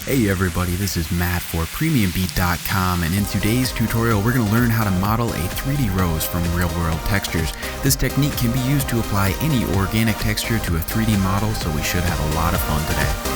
Hey everybody, this is Matt for PremiumBeat.com, and in today's tutorial we're going to learn how to model a 3D rose from real-world textures. This technique can be used to apply any organic texture to a 3D model, so we should have a lot of fun today.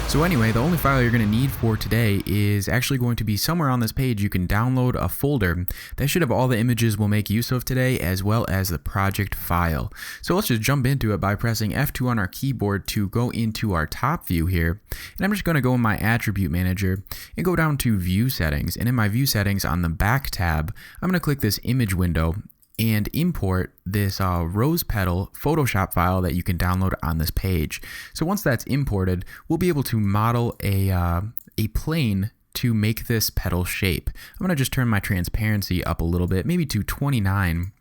So anyway, the only file you're going to need for today is actually going to be somewhere on this page. You can download a folder that should have all the images we'll make use of today, as well as the project file. So let's just jump into it by pressing F2 on our keyboard to go into our top view here. And I'm just going to go in my attribute manager and go down to view settings. And in my view settings on the back tab, I'm going to click this image window and import this rose petal Photoshop file that you can download on this page. So once that's imported, we'll be able to model a plane to make this petal shape. I'm going to just turn my transparency up a little bit, maybe to 29.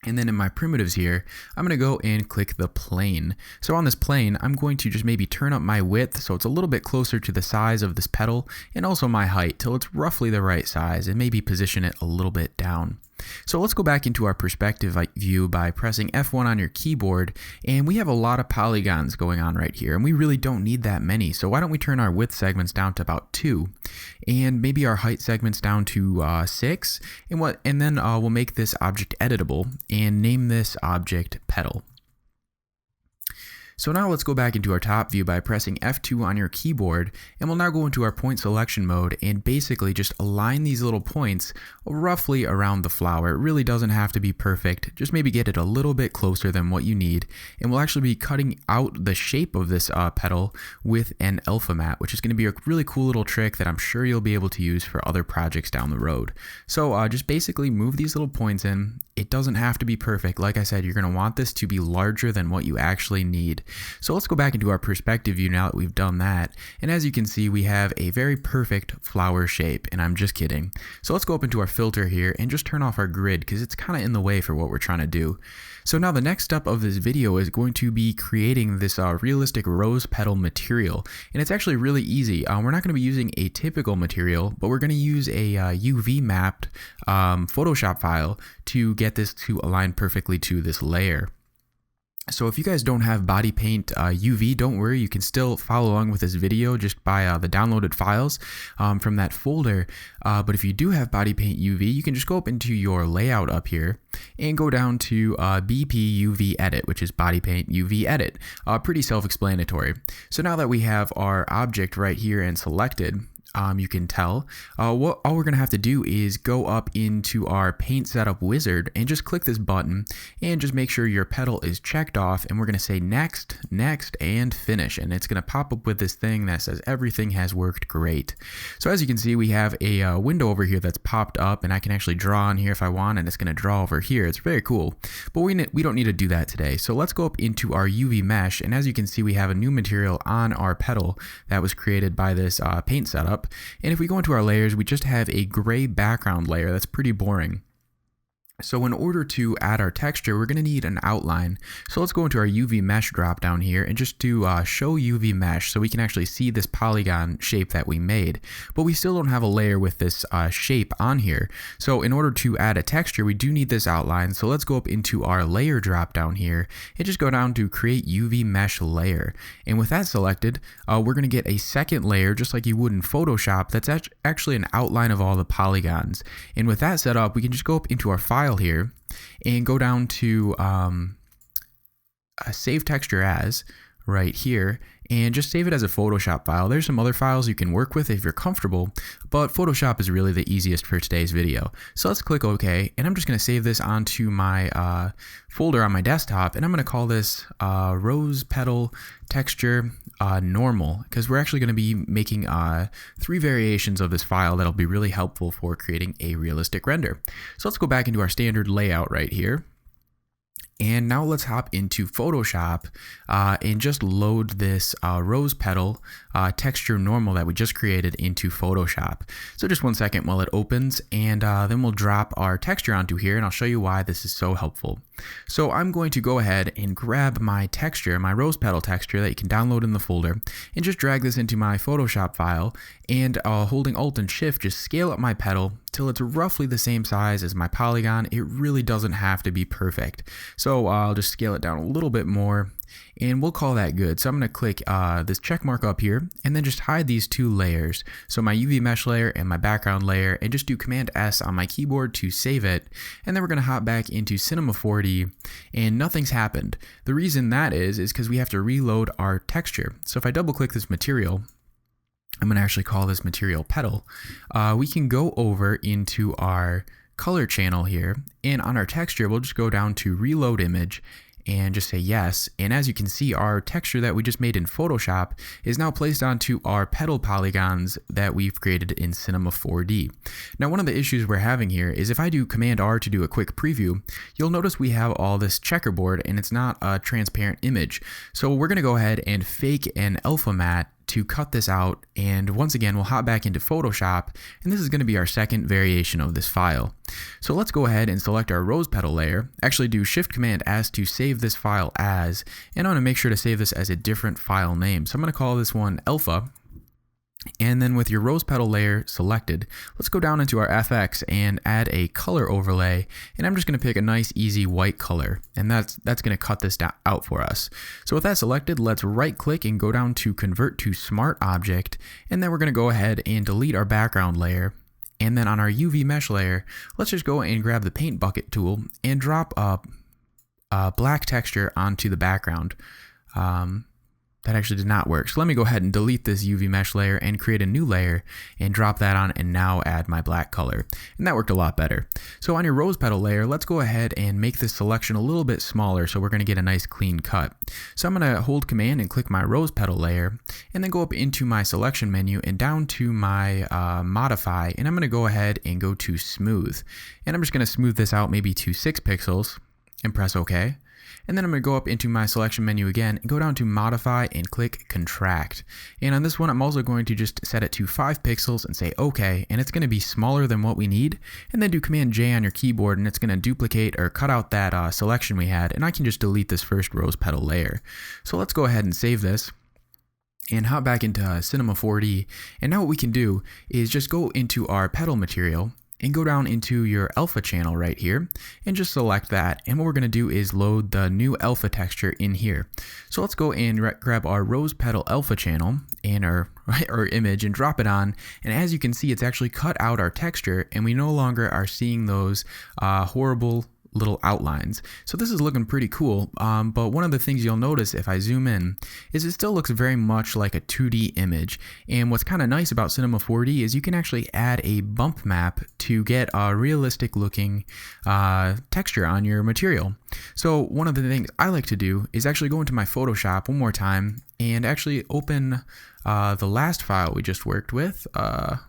And then in my primitives here, I'm going to go and click the plane. So on this plane, I'm going to just maybe turn up my width so it's a little bit closer to the size of this petal, and also my height till it's roughly the right size, and maybe position it a little bit down. So let's go back into our perspective view by pressing F1 on your keyboard, and we have a lot of polygons going on right here, and we really don't need that many. So why don't we turn our width segments down to about 2, and maybe our height segments down to 6, and then we'll make this object editable and name this object petal. So now let's go back into our top view by pressing F2 on your keyboard, and we'll now go into our point selection mode and basically just align these little points roughly around the flower. It really doesn't have to be perfect, just maybe get it a little bit closer than what you need, and we'll actually be cutting out the shape of this petal with an alpha matte, which is going to be a really cool little trick that I'm sure you'll be able to use for other projects down the road. So just basically move these little points in. It doesn't have to be perfect. Like I said, you're going to want this to be larger than what you actually need. So let's go back into our perspective view now that we've done that. And as you can see, we have a very perfect flower shape, and I'm just kidding. So let's go up into our filter here and just turn off our grid because it's kind of in the way for what we're trying to do. So now the next step of this video is going to be creating this realistic rose petal material. And it's actually really easy. We're not going to be using a typical material, but we're going to use a UV mapped Photoshop file to get this to align perfectly to this layer. So if you guys don't have body paint UV, don't worry, you can still follow along with this video just by the downloaded files from that folder. But if you do have body paint UV, you can just go up into your layout up here and go down to BP UV edit, which is body paint UV edit. Pretty self-explanatory. So now that we have our object right here and selected, you can tell all we're gonna have to do is go up into our paint setup wizard and just click this button and just make sure your petal is checked off, and we're gonna say next, next, and finish, and it's gonna pop up with this thing that says everything has worked great. So as you can see, we have a window over here that's popped up, and I can actually draw on here if I want, and it's gonna draw over here. It's very cool, but we don't need to do that today. So let's go up into our UV mesh, and as you can see, we have a new material on our petal that was created by this paint setup. And if we go into our layers, we just have a gray background layer that's pretty boring. So in order to add our texture, we're going to need an outline. So let's go into our UV mesh drop down here and just do show UV mesh so we can actually see this polygon shape that we made. But we still don't have a layer with this shape on here. So in order to add a texture, we do need this outline. So let's go up into our layer drop down here and just go down to create UV mesh layer. And with that selected, we're going to get a second layer just like you would in Photoshop. That's actually an outline of all the polygons. And with that set up, we can just go up into our file here and go down to save texture as right here and just save it as a Photoshop file. There's some other files you can work with if you're comfortable, but Photoshop is really the easiest for today's video. So let's click OK, and I'm just going to save this onto my folder on my desktop, and I'm going to call this rose petal texture normal, because we're actually going to be making 3 variations of this file that'll be really helpful for creating a realistic render. So let's go back into our standard layout right here. And now let's hop into Photoshop and just load this rose petal texture normal that we just created into Photoshop. So just 1 second while it opens, and then we'll drop our texture onto here, and I'll show you why this is so helpful. So I'm going to go ahead and grab my texture, my rose petal texture that you can download in the folder, and just drag this into my Photoshop file, and holding Alt and Shift, just scale up my petal till it's roughly the same size as my polygon. It really doesn't have to be perfect. So I'll just scale it down a little bit more, and we'll call that good. So I'm going to click this check mark up here, and then just hide these two layers. So my UV mesh layer and my background layer, and just do Command S on my keyboard to save it. And then we're going to hop back into Cinema 4D, and nothing's happened. The reason that is because we have to reload our texture. So if I double click this material, I'm going to actually call this material petal. We can go over into our color channel here, and on our texture, we'll just go down to reload image and just say yes. And as you can see, our texture that we just made in Photoshop is now placed onto our petal polygons that we've created in Cinema 4D. Now, one of the issues we're having here is if I do Command R to do a quick preview, you'll notice we have all this checkerboard and it's not a transparent image. So we're going to go ahead and fake an alpha matte to cut this out, and once again we'll hop back into Photoshop, and this is going to be our second variation of this file. So let's go ahead and select our rose petal layer, actually do Shift Command S to save this file as, and I want to make sure to save this as a different file name. So I'm going to call this one alpha. And then with your rose petal layer selected, let's go down into our FX and add a color overlay, and I'm just going to pick a nice easy white color, and that's going to cut this out for us. So with that selected, let's right click and go down to convert to smart object, and then we're going to go ahead and delete our background layer. And then on our UV mesh layer, let's just go and grab the paint bucket tool and drop a black texture onto the background. That actually did not work. So let me go ahead and delete this UV mesh layer and create a new layer and drop that on, and now add my black color. And that worked a lot better. So on your rose petal layer, let's go ahead and make this selection a little bit smaller so we're going to get a nice clean cut. So I'm going to hold Command and click my rose petal layer, and then go up into my selection menu and down to my modify, and I'm going to go ahead and go to smooth. And I'm just going to smooth this out maybe to 6 pixels and press OK. And then I'm going to go up into my selection menu again and go down to modify and click contract. And on this one, I'm also going to just set it to 5 pixels and say OK, and it's going to be smaller than what we need. And then do Command J on your keyboard, and it's going to duplicate or cut out that selection we had, and I can just delete this first rose petal layer. So let's go ahead and save this and hop back into Cinema 4D. And now what we can do is just go into our petal material and go down into your alpha channel right here and just select that. And what we're going to do is load the new alpha texture in here. So let's go and grab our rose petal alpha channel and our image and drop it on. And as you can see, it's actually cut out our texture, and we no longer are seeing those horrible little outlines. So this is looking pretty cool, but one of the things you'll notice if I zoom in is it still looks very much like a 2D image. And what's kind of nice about Cinema 4D is you can actually add a bump map to get a realistic looking texture on your material. So one of the things I like to do is actually go into my Photoshop one more time and actually open the last file we just worked with.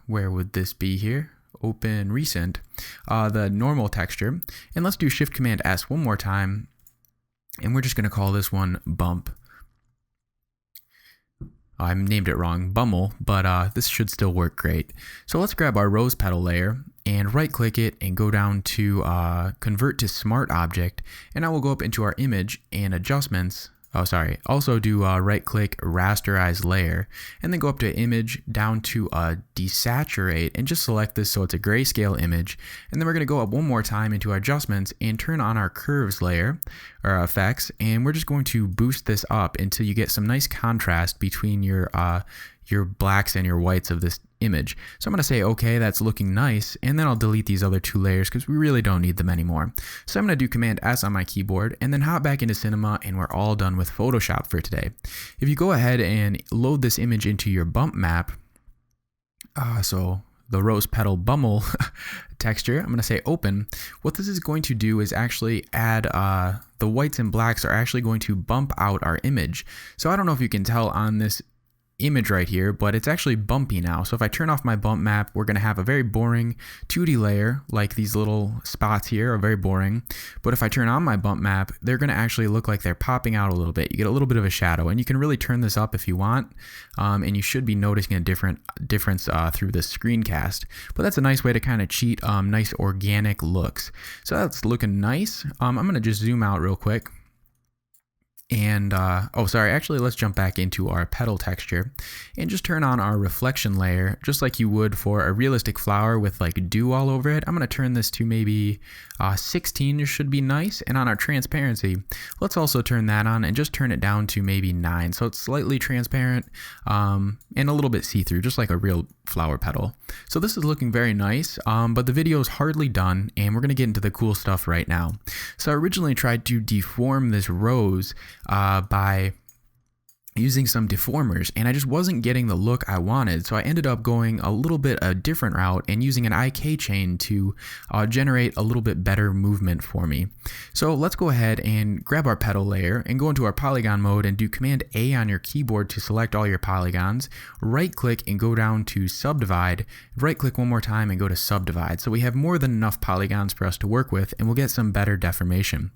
Where would this be here? Open recent, the normal texture, and let's do Shift Command S one more time, and we're just going to call this one bump. I named it wrong, bummel, but this should still work great. So let's grab our rose petal layer and right click it and go down to convert to smart object, and I will go up into our image and adjustments. Also do right click rasterize layer, and then go up to image down to desaturate, and just select this so it's a grayscale image. And then we're going to go up one more time into our adjustments and turn on our curves layer or effects, and we're just going to boost this up until you get some nice contrast between your blacks and your whites of this image. So I'm going to say okay, that's looking nice, and then I'll delete these other two layers because we really don't need them anymore. So I'm going to do Command S on my keyboard and then hop back into Cinema, and we're all done with Photoshop for today. If you go ahead and load this image into your bump map, so the rose petal bummel texture, I'm going to say open. What this is going to do is actually add the whites and blacks are actually going to bump out our image. So I don't know if you can tell on this image right here, but it's actually bumpy now. So if I turn off my bump map, we're going to have a very boring 2D layer, like these little spots here are very boring. But if I turn on my bump map, they're going to actually look like they're popping out a little bit. You get a little bit of a shadow, and you can really turn this up if you want, and you should be noticing a difference through this screencast. But that's a nice way to kind of cheat nice organic looks. So that's looking nice. I'm going to just zoom out real quick. And, oh, sorry, actually, let's jump back into our petal texture and just turn on our reflection layer, just like you would for a realistic flower with like dew all over it. I'm going to turn this to maybe 16 should be nice. And on our transparency, let's also turn that on and just turn it down to maybe 9. So it's slightly transparent and a little bit see-through, just like a real flower petal. So this is looking very nice, but the video is hardly done, and we're going to get into the cool stuff right now. So I originally tried to deform this rose by using some deformers, and I just wasn't getting the look I wanted, so I ended up going a little bit a different route and using an IK chain to generate a little bit better movement for me. So let's go ahead and grab our petal layer and go into our polygon mode and do Command A on your keyboard to select all your polygons, right click and go down to subdivide, right click one more time and go to subdivide. So we have more than enough polygons for us to work with, and we'll get some better deformation.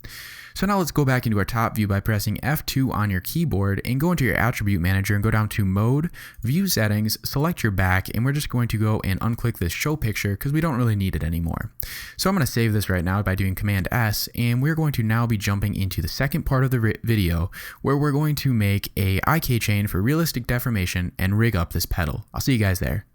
So now let's go back into our top view by pressing F2 on your keyboard and go into your attribute manager and go down to mode, view settings, select your back, and we're just going to go and unclick this show picture because we don't really need it anymore. So I'm going to save this right now by doing Command S, and we're going to now be jumping into the second part of the video where we're going to make a IK chain for realistic deformation and rig up this petal. I'll see you guys there.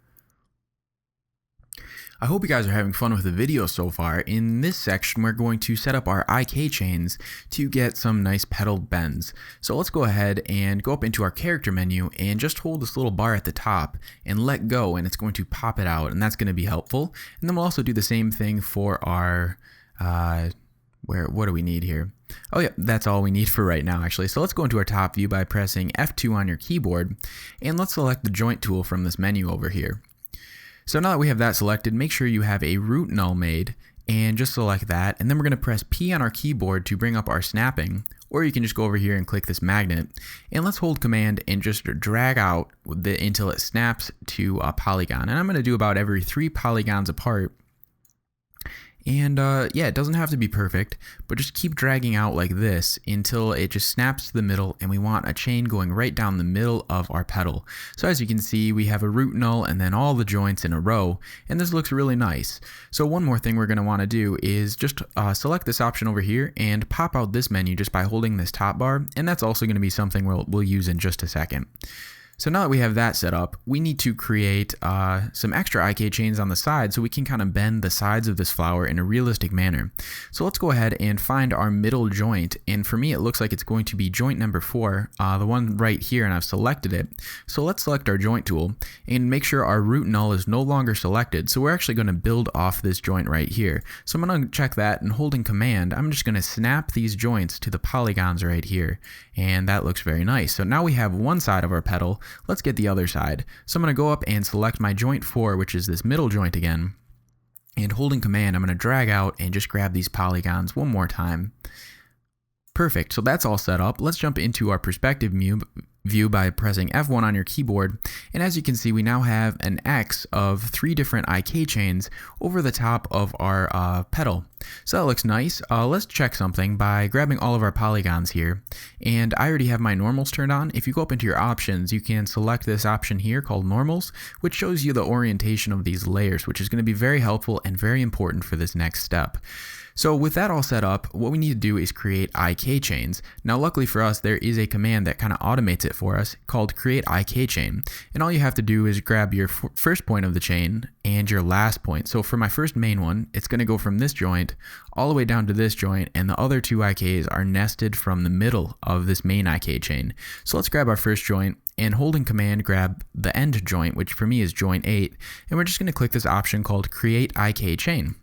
I hope you guys are having fun with the video so far. In this section, we're going to set up our IK chains to get some nice petal bends. So let's go ahead and go up into our character menu and just hold this little bar at the top and let go, and it's going to pop it out, and that's going to be helpful. And then we'll also do the same thing for our, what do we need here? Oh yeah, that's all we need for right now actually. So let's go into our top view by pressing F2 on your keyboard, and let's select the joint tool from this menu over here. So now that we have that selected, make sure you have a root null made and just select that. And then we're going to press P on our keyboard to bring up our snapping, or you can just go over here and click this magnet. And let's hold Command and just drag out until it snaps to a polygon. And I'm going to do about every 3 polygons apart. And yeah, it doesn't have to be perfect, but just keep dragging out like this until it just snaps to the middle, and we want a chain going right down the middle of our petal. So as you can see, we have a root null and then all the joints in a row, and this looks really nice. So one more thing we're going to want to do is just select this option over here and pop out this menu just by holding this top bar, and that's also going to be something we'll use in just a second. So now that we have that set up, we need to create some extra IK chains on the side so we can kind of bend the sides of this flower in a realistic manner. So let's go ahead and find our middle joint, and for me it looks like it's going to be joint number 4, the one right here, and I've selected it. So let's select our joint tool and make sure our root null is no longer selected. So we're actually going to build off this joint right here. So I'm going to check that, and holding Command, I'm just going to snap these joints to the polygons right here, and that looks very nice. So now we have one side of our petal. Let's get the other side. So I'm going to go up and select my joint 4, which is this middle joint again, and holding Command, I'm going to drag out and just grab these polygons one more time. Perfect. So that's all set up. Let's jump into our perspective view by pressing F1 on your keyboard, and as you can see, we now have an X of 3 different IK chains over the top of our petal. So that looks nice. Let's check something by grabbing all of our polygons here, and I already have my normals turned on. If you go up into your options, you can select this option here called normals, which shows you the orientation of these layers, which is going to be very helpful and very important for this next step. So with that all set up, what we need to do is create IK chains. Now luckily for us, there is a command that kind of automates it for us called create IK chain. And all you have to do is grab your first point of the chain and your last point. So for my first main one, it's going to go from this joint all the way down to this joint, and the other 2 IKs are nested from the middle of this main IK chain. So let's grab our first joint, and holding Command, grab the end joint, which for me is joint 8, and we're just going to click this option called create IK chain.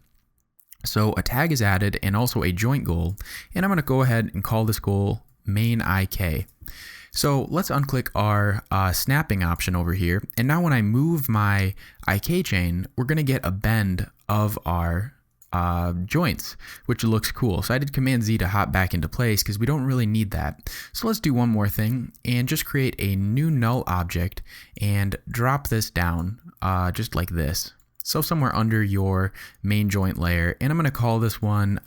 So a tag is added and also a joint goal, and I'm going to go ahead and call this goal main IK. So let's unclick our snapping option over here, and now when I move my IK chain, we're going to get a bend of our joints, which looks cool. So I did Command Z to hop back into place because we don't really need that. So let's do one more thing and just create a new null object and drop this down just like this. So somewhere under your main joint layer, and I'm going to call this one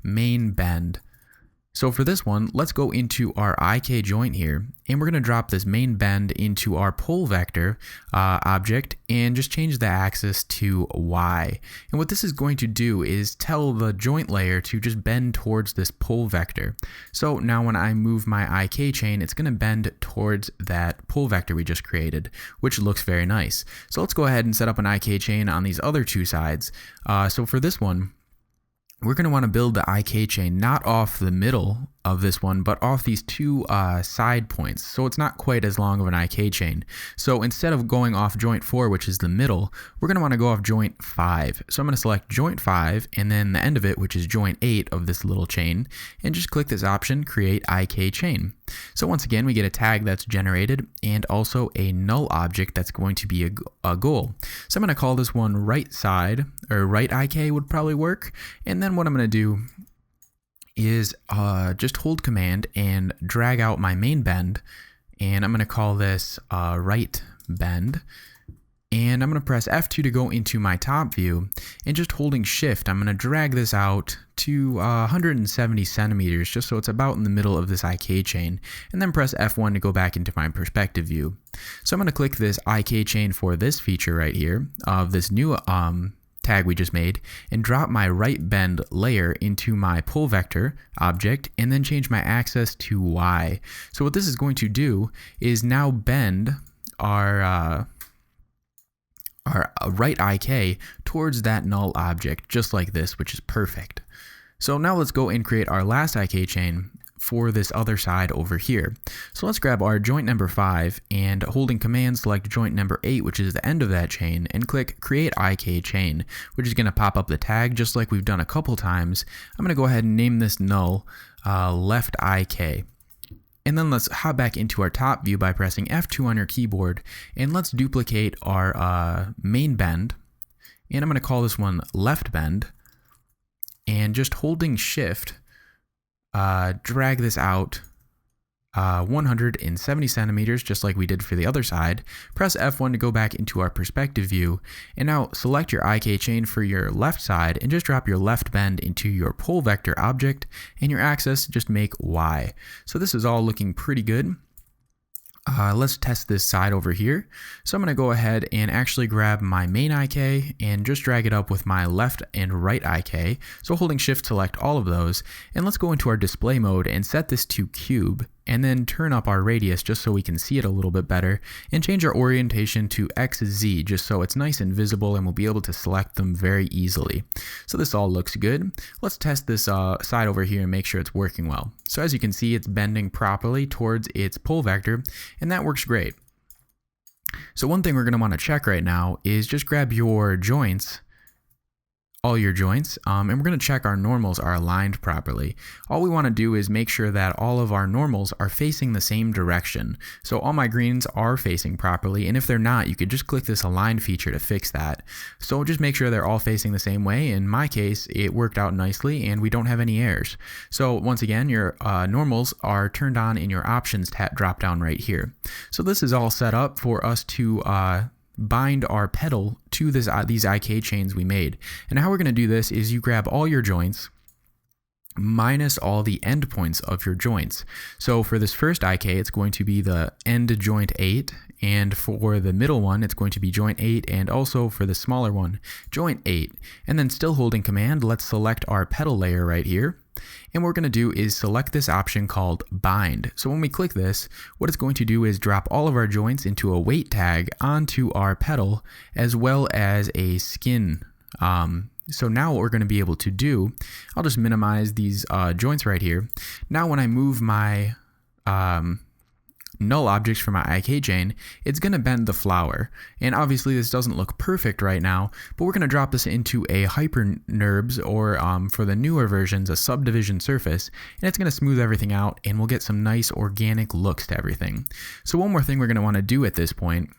main bend. So for this one, let's go into our IK joint here, and we're going to drop this main bend into our pole vector object and just change the axis to Y. And what this is going to do is tell the joint layer to just bend towards this pole vector. So now when I move my IK chain, it's going to bend towards that pole vector we just created, which looks very nice. So let's go ahead and set up an IK chain on these other two sides. So for this one, we're going to want to build the IK chain not off the middle of this one, but off these two side points. So it's not quite as long of an IK chain. So instead of going off joint 4, which is the middle, we're going to want to go off joint 5. So I'm going to select joint 5 and then the end of it, which is joint 8 of this little chain, and just click this option, create IK chain. So once again, we get a tag that's generated and also a null object that's going to be a goal. So I'm going to call this one right side, or right IK would probably work. And then what I'm going to do is just hold command and drag out my main bend, and I'm going to call this right bend, and I'm going to press F2 to go into my top view, and just holding shift I'm going to drag this out to 170 centimeters just so it's about in the middle of this IK chain, and then press F1 to go back into my perspective view. So I'm going to click this IK chain for this feature right here of this new tag we just made, and drop my right bend layer into my pole vector object, and then change my axis to Y. So what this is going to do is now bend our right IK towards that null object, just like this, which is perfect. So now let's go and create our last IK chain for this other side over here. So let's grab our joint number 5 and holding command select joint number 8, which is the end of that chain, and click create IK chain, which is going to pop up the tag just like we've done a couple times. I'm going to go ahead and name this null left IK. And then let's hop back into our top view by pressing F2 on your keyboard, and let's duplicate our main bend, and I'm going to call this one left bend, and just holding shift drag this out 170 centimeters just like we did for the other side. Press F1 to go back into our perspective view, and now select your IK chain for your left side and just drop your left bend into your pole vector object, and your axis just make Y. So this is all looking pretty good. Let's test this side over here. So I'm going to go ahead and actually grab my main IK and just drag it up with my left and right IK. So holding shift select all of those, and let's go into our display mode and set this to cube, and then turn up our radius just so we can see it a little bit better, and change our orientation to XZ just so it's nice and visible and we'll be able to select them very easily. So this all looks good. Let's test this side over here and make sure it's working well. So as you can see, it's bending properly towards its pole vector, and that works great. So one thing we're going to want to check right now is just grab your joints, all your joints, and we're going to check our normals are aligned properly. All we want to do is make sure that all of our normals are facing the same direction. So all my greens are facing properly, and if they're not, you could just click this align feature to fix that. So just make sure they're all facing the same way. In my case, it worked out nicely and we don't have any errors. So once again, your normals are turned on in your options drop down right here. So this is all set up for us to bind our petal to these IK chains we made. And how we're going to do this is you grab all your joints minus all the endpoints of your joints. So for this first IK, it's going to be the end joint 8, and for the middle one, it's going to be joint 8, and also for the smaller one, joint 8. And then still holding command, let's select our petal layer right here. And what we're going to do is select this option called bind. So when we click this, what it's going to do is drop all of our joints into a weight tag onto our petal, as well as a skin. So now what we're going to be able to do, I'll just minimize these joints right here. Now when I move my null objects for my IK chain, it's going to bend the flower. And obviously this doesn't look perfect right now, but we're going to drop this into a hypernerbs, or for the newer versions, a subdivision surface, and it's going to smooth everything out, and we'll get some nice organic looks to everything. So one more thing we're going to want to do at this point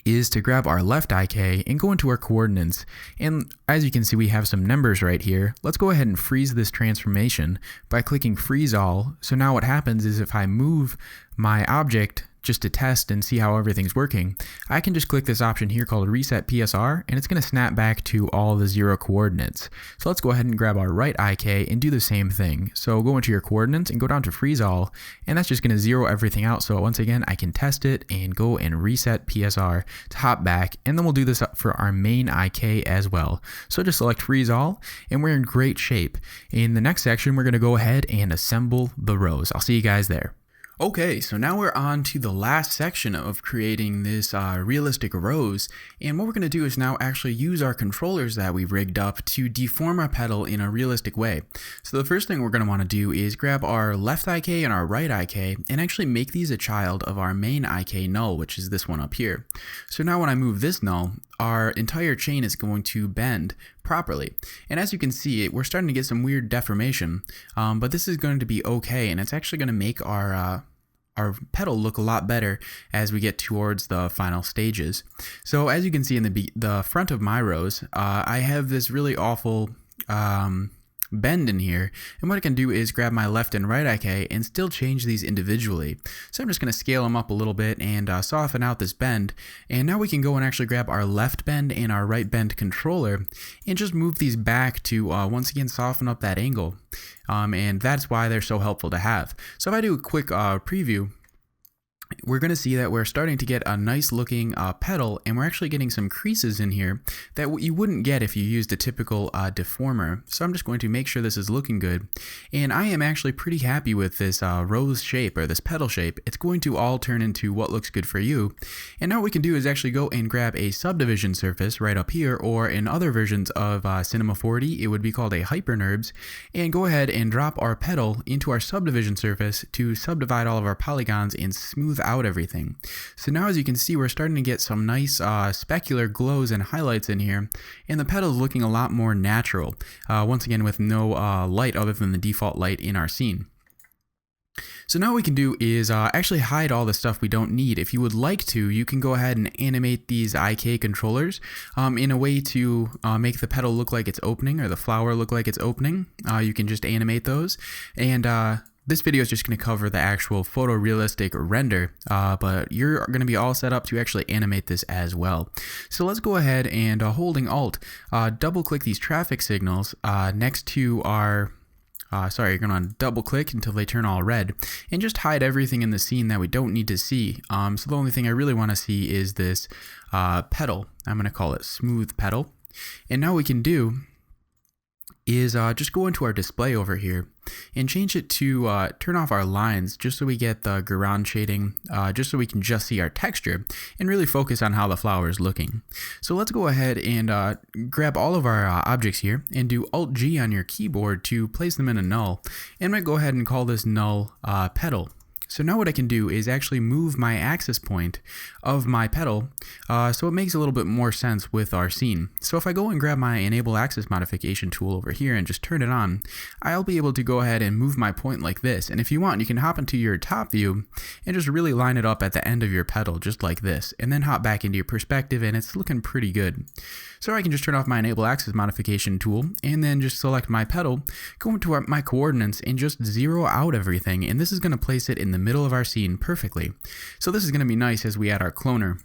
is to grab our left IK and go into our coordinates. And as you can see, we have some numbers right here. Let's go ahead and freeze this transformation by clicking freeze all. So now what happens is if I move my object just to test and see how everything's working, I can just click this option here called reset PSR, and it's going to snap back to all the 0 coordinates. So let's go ahead and grab our right IK and do the same thing. So go into your coordinates and go down to freeze all, and that's just going to 0 everything out. So once again, I can test it and go and reset PSR to hop back, and then we'll do this for our main IK as well. So just select freeze all, and we're in great shape. In the next section, we're going to go ahead and assemble the rows. I'll see you guys there. Okay, so now we're on to the last section of creating this realistic rows, and what we're going to do is now actually use our controllers that we rigged up to deform our petal in a realistic way. So the first thing we're going to want to do is grab our left IK and our right IK and actually make these a child of our main IK null, which is this one up here. So now when I move this null, our entire chain is going to bend properly. And as you can see, we're starting to get some weird deformation, but this is going to be okay, and it's actually going to make our petal look a lot better as we get towards the final stages. So as you can see in the front of my rows, I have this really awful bend in here, and what I can do is grab my left and right IK and still change these individually. So I'm just going to scale them up a little bit and soften out this bend, and now we can go and actually grab our left bend and our right bend controller and just move these back to once again soften up that angle, and that's why they're so helpful to have. So if I do a quick preview, we're going to see that we're starting to get a nice looking petal, and we're actually getting some creases in here that you wouldn't get if you used a typical deformer. So I'm just going to make sure this is looking good, and I am actually pretty happy with this rose shape, or this petal shape. It's going to all turn into what looks good for you. And now what we can do is actually go and grab a subdivision surface right up here, or in other versions of Cinema 4D it would be called a hyperNURBS, and go ahead and drop our petal into our subdivision surface to subdivide all of our polygons and smooth out everything. So now as you can see, we're starting to get some nice specular glows and highlights in here, and the petal is looking a lot more natural, once again with no light other than the default light in our scene. So now what we can do is actually hide all the stuff we don't need. If you would like to, you can go ahead and animate these IK controllers in a way to make the petal look like it's opening, or the flower look like it's opening. You can just animate those, and this video is just going to cover the actual photorealistic render, but you're going to be all set up to actually animate this as well. So let's go ahead and holding Alt, double click these traffic signals next to our you're going to double click until they turn all red, and just hide everything in the scene that we don't need to see. So the only thing I really want to see is this petal. I'm going to call it smooth petal. And now what we can do is just go into our display over here and change it to turn off our lines, just so we get the ground shading, just so we can just see our texture and really focus on how the flower is looking. So let's go ahead and grab all of our objects here and do Alt G on your keyboard to place them in a null, and I'm going to go ahead and call this null petal. So now what I can do is actually move my axis point of my petal so it makes a little bit more sense with our scene. So if I go and grab my enable axis modification tool over here and just turn it on, I'll be able to go ahead and move my point like this. And if you want, you can hop into your top view and just really line it up at the end of your petal just like this, and then hop back into your perspective, and it's looking pretty good. So I can just turn off my enable axis modification tool and then just select my petal, go into my coordinates, and just zero out everything, and this is going to place it in the middle of our scene perfectly. So this is going to be nice as we add our cloner,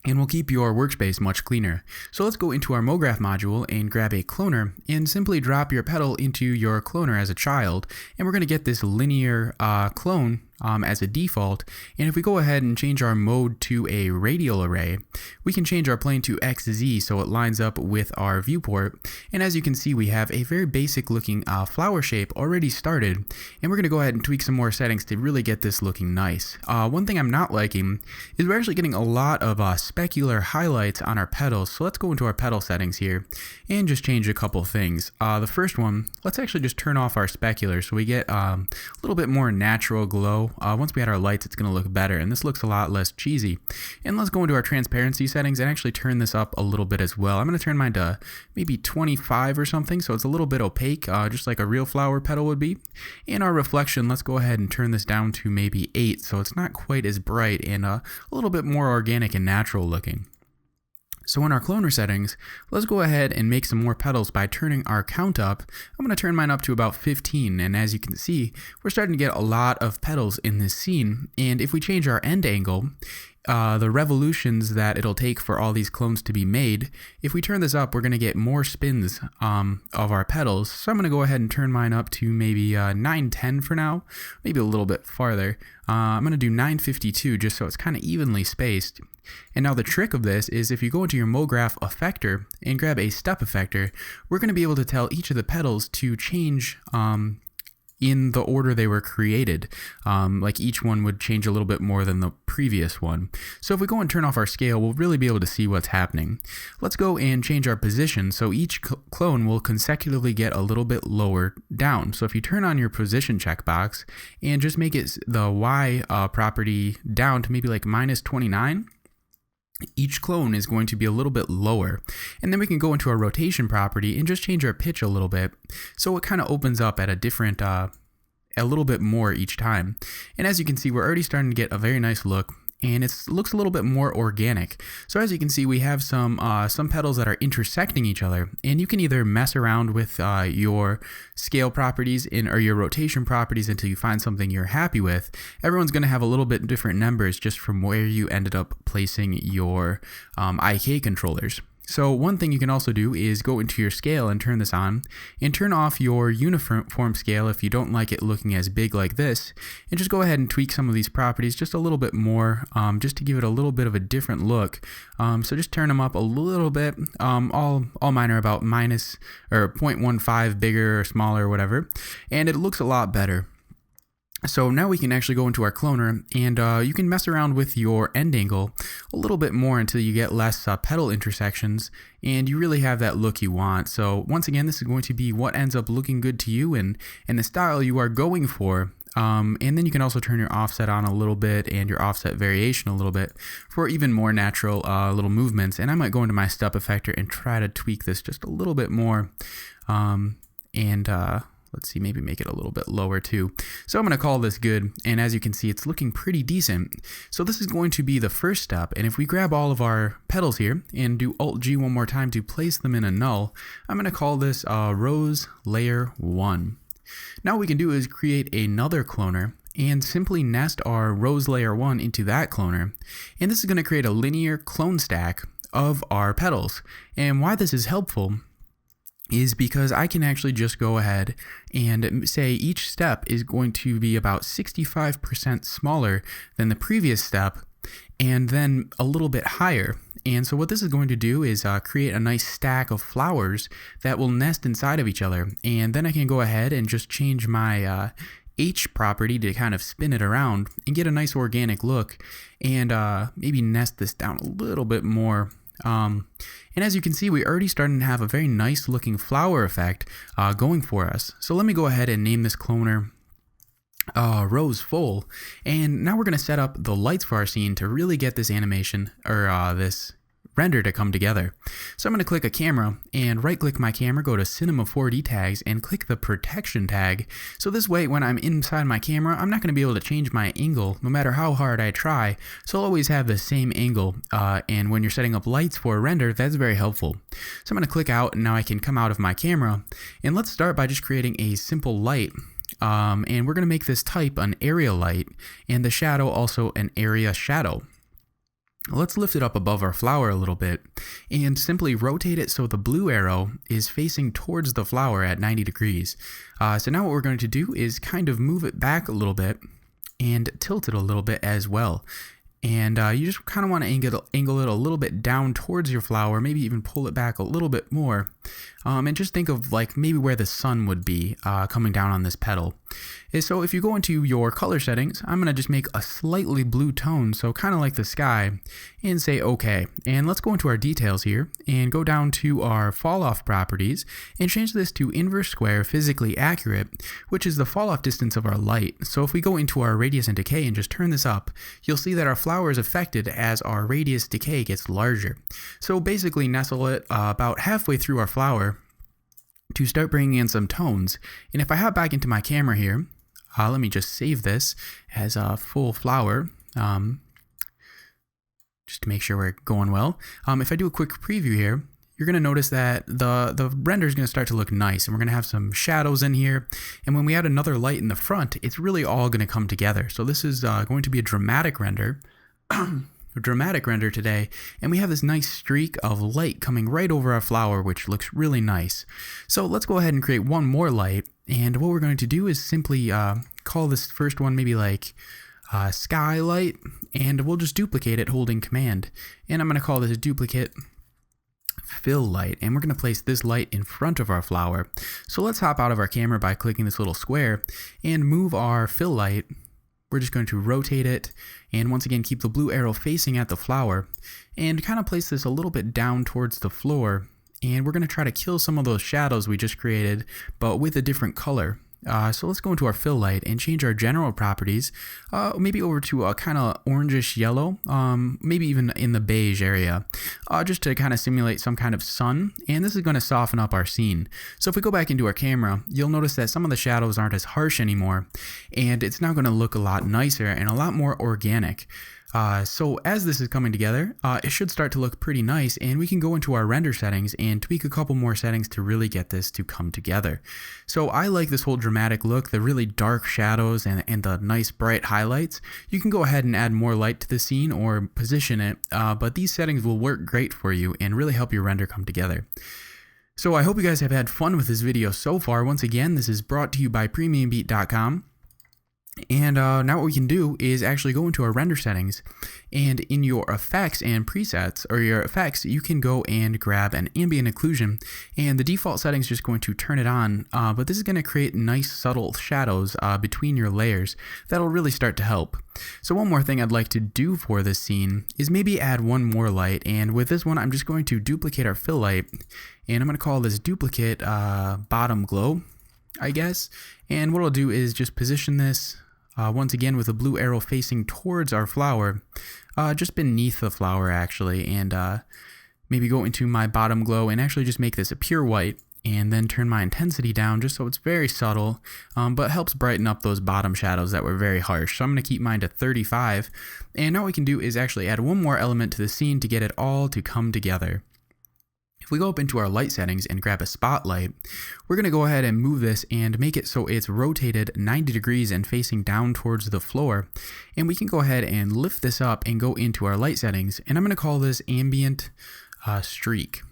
and will keep your workspace much cleaner. So let's go into our MoGraph module and grab a cloner and simply drop your petal into your cloner as a child, and we're going to get this linear clone as a default. And if we go ahead and change our mode to a radial array, we can change our plane to XZ so it lines up with our viewport. And as you can see, we have a very basic looking flower shape already started, and we're going to go ahead and tweak some more settings to really get this looking nice. One thing I'm not liking is we're actually getting a lot of specular highlights on our petals. So let's go into our petal settings here and just change a couple things. The first one, let's actually just turn off our specular so we get a little bit more natural glow though, once we add our lights, it's going to look better, and this looks a lot less cheesy. And let's go into our transparency settings and actually turn this up a little bit as well. I'm going to turn mine to maybe 25 or something, so it's a little bit opaque, just like a real flower petal would be. And our reflection, let's go ahead and turn this down to maybe 8, so it's not quite as bright and a little bit more organic and natural looking. So in our cloner settings, let's go ahead and make some more petals by turning our count up. I'm going to turn mine up to about 15, and as you can see, we're starting to get a lot of petals in this scene. And if we change our end angle, the revolutions that it'll take for all these clones to be made, if we turn this up, we're going to get more spins of our petals. So I'm going to go ahead and turn mine up to maybe 910 for now, maybe a little bit farther. I'm going to do 952 just so it's kind of evenly spaced. And now the trick of this is if you go into your MoGraph effector and grab a step effector, we're going to be able to tell each of the petals to change in the order they were created. Like each one would change a little bit more than the previous one. So if we go and turn off our scale, we'll really be able to see what's happening. Let's go and change our position so each clone will consecutively get a little bit lower down. So if you turn on your position checkbox and just make it the Y property down to maybe like -29, each clone is going to be a little bit lower. And then we can go into our rotation property and just change our pitch a little bit, so it kind of opens up at a different, a little bit more each time. And as you can see, we're already starting to get a very nice look, and it looks a little bit more organic. So as you can see, we have some petals that are intersecting each other, and you can either mess around with your scale properties or your rotation properties until you find something you're happy with. Everyone's going to have a little bit different numbers just from where you ended up placing your IK controllers. So one thing you can also do is go into your scale and turn this on, and turn off your uniform scale if you don't like it looking as big like this, and just go ahead and tweak some of these properties just a little bit more, just to give it a little bit of a different look. So just turn them up a little bit. All mine are about minus or 0.15 bigger or smaller or whatever, and it looks a lot better. So now we can actually go into our cloner, and you can mess around with your end angle a little bit more until you get less petal intersections, and you really have that look you want. So once again, this is going to be what ends up looking good to you and the style you are going for. And then you can also turn your offset on a little bit and your offset variation a little bit for even more natural little movements. And I might go into my step effector and try to tweak this just a little bit more. Let's see, maybe make it a little bit lower too. So I'm going to call this good, and as you can see, it's looking pretty decent. So this is going to be the first step, and if we grab all of our petals here and do Alt-G one more time to place them in a null, I'm going to call this Rose Layer 1. Now what we can do is create another cloner and simply nest our Rose Layer 1 into that cloner, and this is going to create a linear clone stack of our petals. And why this is helpful is because I can actually just go ahead and say each step is going to be about 65% smaller than the previous step, and then a little bit higher. And so what this is going to do is create a nice stack of flowers that will nest inside of each other. And then I can go ahead and just change my H property to kind of spin it around and get a nice organic look, and maybe nest this down a little bit more. And as you can see, we already starting to have a very nice looking flower effect going for us. So let me go ahead and name this cloner Rose Full. And now we're going to set up the lights for our scene to really get this animation or this render to come together. So I'm going to click a camera and right click my camera, go to Cinema 4D tags and click the protection tag. So this way when I'm inside my camera, I'm not going to be able to change my angle no matter how hard I try. So I'll always have the same angle, and when you're setting up lights for a render, that's very helpful. So I'm going to click out, and now I can come out of my camera, and let's start by just creating a simple light. And we're going to make this type an area light and the shadow also an area shadow. Let's lift it up above our flower a little bit and simply rotate it so the blue arrow is facing towards the flower at 90 degrees. So now what we're going to do is kind of move it back a little bit and tilt it a little bit as well. And you just kind of want to angle it a little bit down towards your flower, maybe even pull it back a little bit more. And just think of like maybe where the sun would be coming down on this petal. And so if you go into your color settings, I'm going to just make a slightly blue tone, so kind of like the sky, and say OK. And let's go into our details here and go down to our fall off properties and change this to inverse square physically accurate, which is the fall off distance of our light. So if we go into our radius and decay and just turn this up, you'll see that our flower is affected as our radius decay gets larger. So basically nestle it about halfway through our flower to start bringing in some tones. And if I hop back into my camera here, let me just save this as a full flower, just to make sure we're going well. If I do a quick preview here, you're going to notice that the render is going to start to look nice, and we're going to have some shadows in here. And when we add another light in the front, it's really all going to come together. So this is going to be a dramatic render. Today, and we have this nice streak of light coming right over our flower, which looks really nice. So let's go ahead and create one more light, and what we're going to do is simply call this first one maybe like skylight, and we'll just duplicate it holding command, and I'm going to call this duplicate fill light, and we're going to place this light in front of our flower. So let's hop out of our camera by clicking this little square and move our fill light. We're just going to rotate it, and once again keep the blue arrow facing at the flower, and kind of place this a little bit down towards the floor, and we're going to try to kill some of those shadows we just created, but with a different color. So let's go into our fill light and change our general properties, maybe over to a kind of orangish yellow, maybe even in the beige area, just to kind of simulate some kind of sun, and this is going to soften up our scene. So if we go back into our camera, you'll notice that some of the shadows aren't as harsh anymore, and it's now going to look a lot nicer and a lot more organic. So as this is coming together, it should start to look pretty nice, and we can go into our render settings and tweak a couple more settings to really get this to come together. So I like this whole dramatic look, the really dark shadows and the nice bright highlights. You can go ahead and add more light to the scene or position it, but these settings will work great for you and really help your render come together. So I hope you guys have had fun with this video so far. Once again, this is brought to you by premiumbeat.com. And now what we can do is actually go into our render settings, and in your effects and presets, or your effects, you can go and grab an ambient occlusion, and the default setting is just going to turn it on, but this is going to create nice subtle shadows between your layers that'll really start to help. So one more thing I'd like to do for this scene is maybe add one more light, and with this one I'm just going to duplicate our fill light, and I'm going to call this duplicate bottom glow, I guess. And what I'll do is just position this once again with a blue arrow facing towards our flower, just beneath the flower actually, and maybe go into my bottom glow and actually just make this a pure white, and then turn my intensity down just so it's very subtle, but helps brighten up those bottom shadows that were very harsh. So I'm going to keep mine to 35, and now what we can do is actually add one more element to the scene to get it all to come together. If we go up into our light settings and grab a spotlight, we're going to go ahead and move this and make it so it's rotated 90 degrees and facing down towards the floor. And we can go ahead and lift this up and go into our light settings, and I'm going to call this ambient streak.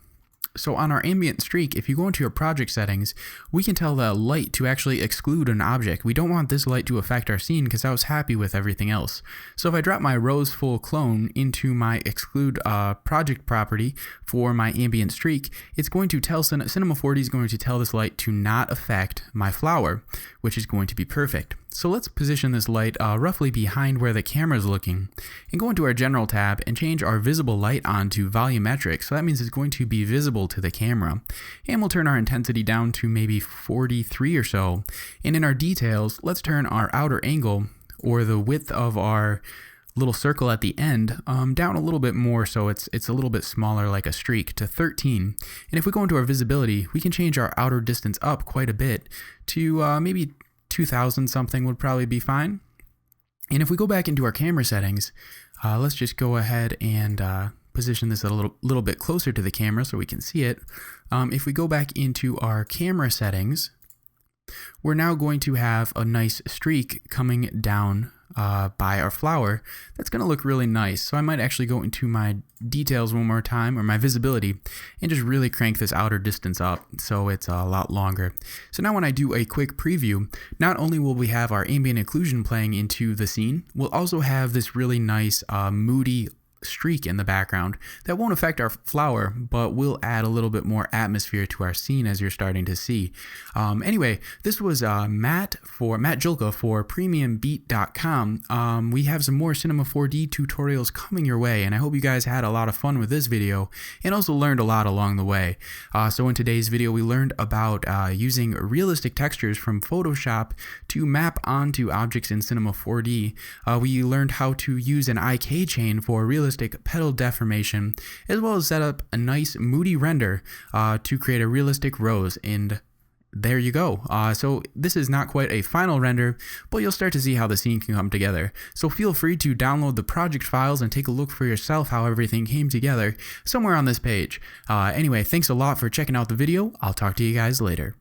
So on our ambient streak, if you go into your project settings, we can tell the light to actually exclude an object. We don't want this light to affect our scene because I was happy with everything else. So if I drop my rose full clone into my exclude project property for my ambient streak, it's going to tell Cinema 4D is going to tell this light to not affect my flower, which is going to be perfect. So let's position this light roughly behind where the camera is looking, and go into our general tab and change our visible light on to volumetric. So that means it's going to be visible to the camera, and we'll turn our intensity down to maybe 43 or so. And in our details, let's turn our outer angle, or the width of our little circle at the end, down a little bit more so it's a little bit smaller like a streak, to 13. And if we go into our visibility, we can change our outer distance up quite a bit to maybe 2000 something would probably be fine. And if we go back into our camera settings, let's just go ahead and position this a little bit closer to the camera so we can see it. If we go back into our camera settings, we're now going to have a nice streak coming down by our flower that's going to look really nice. So I might actually go into my details one more time, or my visibility, and just really crank this outer distance up so it's a lot longer. So now when I do a quick preview, not only will we have our ambient occlusion playing into the scene, we'll also have this really nice moody streak in the background that won't affect our flower, but will add a little bit more atmosphere to our scene, as you're starting to see. Anyway, this was Matt Julka for premiumbeat.com. We have some more Cinema 4D tutorials coming your way, and I hope you guys had a lot of fun with this video and also learned a lot along the way. So in today's video, we learned about using realistic textures from Photoshop to map onto objects in Cinema 4D. We learned how to use an IK chain for realistic petal deformation, as well as set up a nice moody render to create a realistic rose. And there you go. So this is not quite a final render, but you'll start to see how the scene can come together. So feel free to download the project files and take a look for yourself how everything came together somewhere on this page. Anyway, thanks a lot for checking out the video. I'll talk to you guys later.